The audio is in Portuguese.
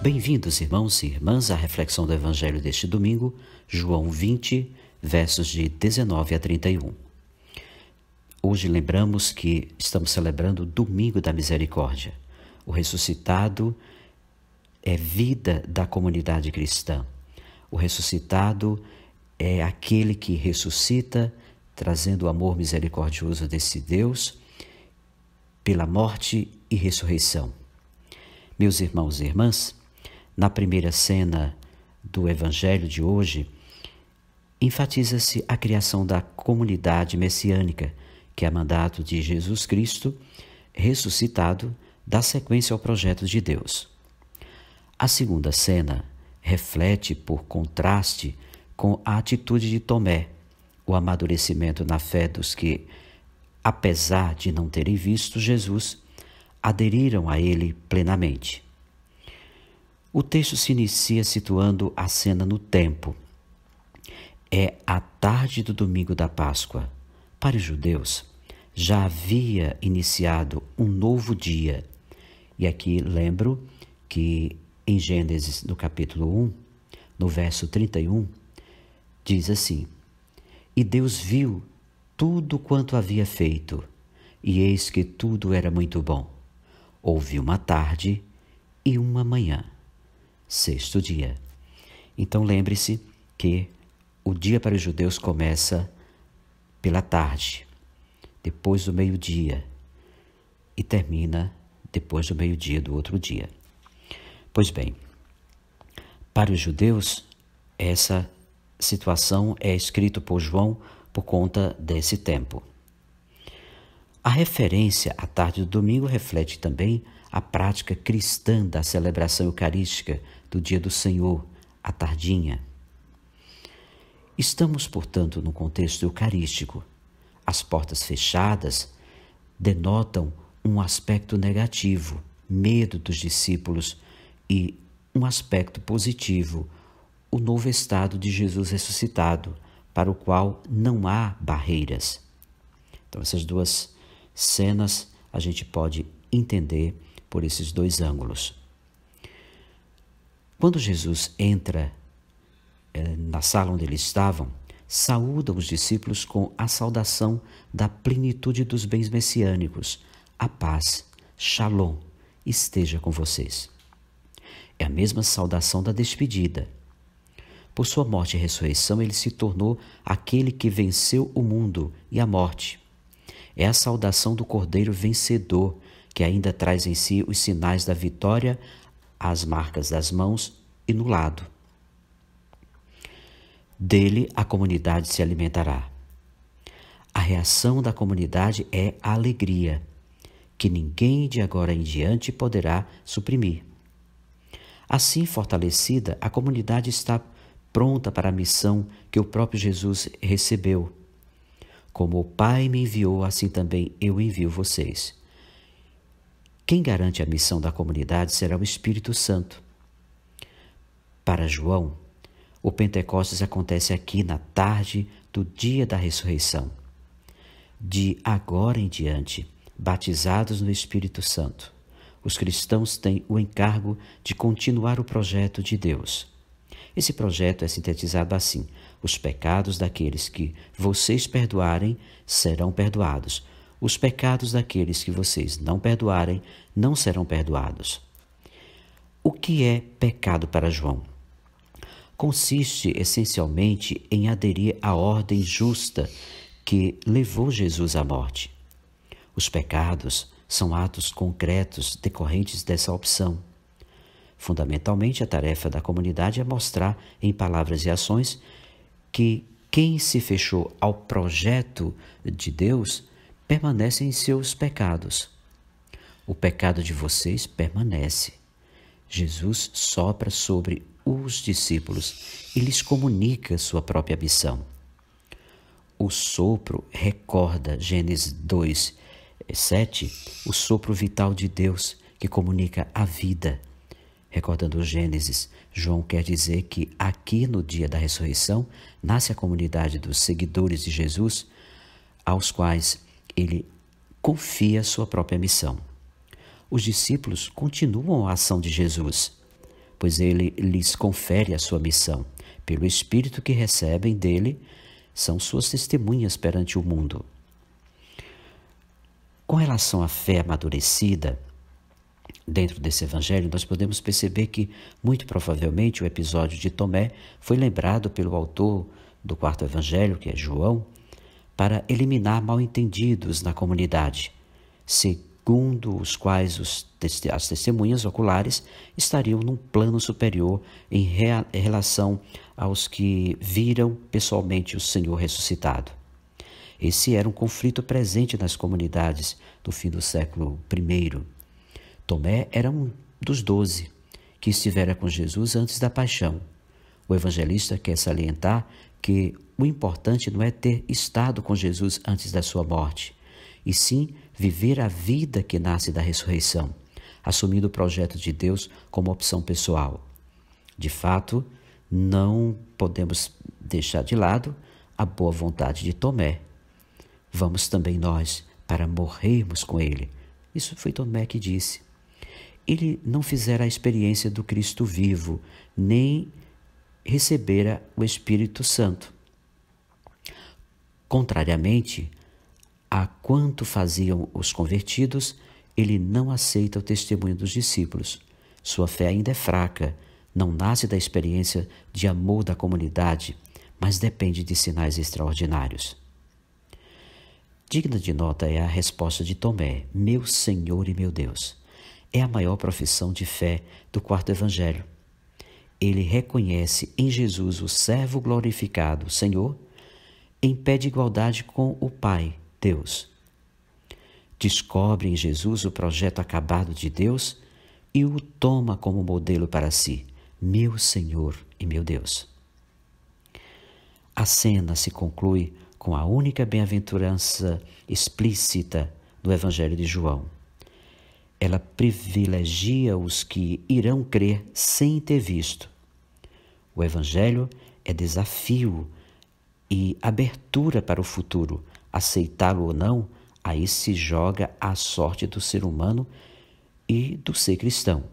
Bem-vindos, irmãos e irmãs, à reflexão do Evangelho deste domingo, João 20, versos de 19 a 31. Hoje lembramos que estamos celebrando o Domingo da Misericórdia. O ressuscitado é vida da comunidade cristã. O ressuscitado é aquele que ressuscita, trazendo o amor misericordioso desse Deus pela morte e ressurreição. Meus irmãos e irmãs, na primeira cena do Evangelho de hoje, enfatiza-se a criação da comunidade messiânica, que é mandato de Jesus Cristo, ressuscitado, dá sequência ao projeto de Deus. A segunda cena reflete, por contraste, com a atitude de Tomé, o amadurecimento na fé dos que, apesar de não terem visto Jesus, aderiram a ele plenamente. O texto se inicia situando a cena no tempo. É a tarde do domingo da Páscoa. Para os judeus, já havia iniciado um novo dia. E aqui lembro que em Gênesis, no capítulo 1, no verso 31, diz assim: E Deus viu tudo quanto havia feito, e eis que tudo era muito bom. Houve uma tarde e uma manhã. Sexto dia. Então lembre-se que o dia para os judeus começa pela tarde, depois do meio-dia, e termina depois do meio-dia do outro dia. Pois bem, para os judeus, essa situação é escrita por João por conta desse tempo. A referência à tarde do domingo reflete também a prática cristã da celebração eucarística do dia do Senhor, a tardinha. Estamos, portanto, no contexto eucarístico. As portas fechadas denotam um aspecto negativo, medo dos discípulos, e um aspecto positivo, o novo estado de Jesus ressuscitado, para o qual não há barreiras. Então, essas duas cenas a gente pode entender por esses dois ângulos. Quando Jesus entra na sala onde eles estavam, saúda os discípulos com a saudação da plenitude dos bens messiânicos. A paz, Shalom, esteja com vocês. É a mesma saudação da despedida. Por sua morte e ressurreição, ele se tornou aquele que venceu o mundo e a morte. É a saudação do Cordeiro vencedor, que ainda traz em si os sinais da vitória, as marcas das mãos e no lado. Dele a comunidade se alimentará. A reação da comunidade é a alegria, que ninguém de agora em diante poderá suprimir. Assim fortalecida, a comunidade está pronta para a missão que o próprio Jesus recebeu. Como o Pai me enviou, assim também eu envio vocês. Quem garante a missão da comunidade será o Espírito Santo. Para João, o Pentecostes acontece aqui na tarde do dia da ressurreição. De agora em diante, batizados no Espírito Santo, os cristãos têm o encargo de continuar o projeto de Deus. Esse projeto é sintetizado assim: os pecados daqueles que vocês perdoarem serão perdoados. Os pecados daqueles que vocês não perdoarem não serão perdoados. O que é pecado para João? Consiste essencialmente em aderir à ordem justa que levou Jesus à morte. Os pecados são atos concretos decorrentes dessa opção. Fundamentalmente, a tarefa da comunidade é mostrar em palavras e ações que quem se fechou ao projeto de Deus permanece em seus pecados. O pecado de vocês permanece. Jesus sopra sobre os discípulos e lhes comunica sua própria missão. O sopro recorda, Gênesis 2, 7, o sopro vital de Deus que comunica a vida. Recordando Gênesis, João quer dizer que aqui no dia da ressurreição nasce a comunidade dos seguidores de Jesus, aos quais ele confia sua própria missão. Os discípulos continuam a ação de Jesus. pois ele lhes confere a sua missão. Pelo Espírito que recebem dele, são suas testemunhas perante o mundo. Com relação à fé amadurecida, dentro desse evangelho, nós podemos perceber que, muito provavelmente, o episódio de Tomé foi lembrado pelo autor do quarto evangelho, que é João, para eliminar mal-entendidos na comunidade, segundo os quais as testemunhas oculares estariam num plano superior em relação aos que viram pessoalmente o Senhor ressuscitado. Esse era um conflito presente nas comunidades do fim do século I. Tomé era um dos 12 que estivera com Jesus antes da paixão. O evangelista quer salientar que o importante não é ter estado com Jesus antes da sua morte, e sim viver a vida que nasce da ressurreição, assumindo o projeto de Deus como opção pessoal. De fato, não podemos deixar de lado a boa vontade de Tomé. Vamos também nós para morrermos com ele. Isso foi Tomé que disse. Ele não fizera a experiência do Cristo vivo, nem recebera o Espírito Santo. Contrariamente a quanto faziam os convertidos, ele não aceita o testemunho dos discípulos. Sua fé ainda é fraca, não nasce da experiência de amor da comunidade, mas depende de sinais extraordinários. Digna de nota é a resposta de Tomé, meu Senhor e meu Deus. É a maior profissão de fé do quarto evangelho. Ele reconhece em Jesus o servo glorificado, Senhor, em pé de igualdade com o Pai, Deus. Descobre em Jesus o projeto acabado de Deus e o toma como modelo para si, meu Senhor e meu Deus. A cena se conclui com a única bem-aventurança explícita do Evangelho de João. Ela privilegia os que irão crer sem ter visto. O Evangelho é desafio e abertura para o futuro. Aceitá-lo ou não, aí se joga a sorte do ser humano e do ser cristão.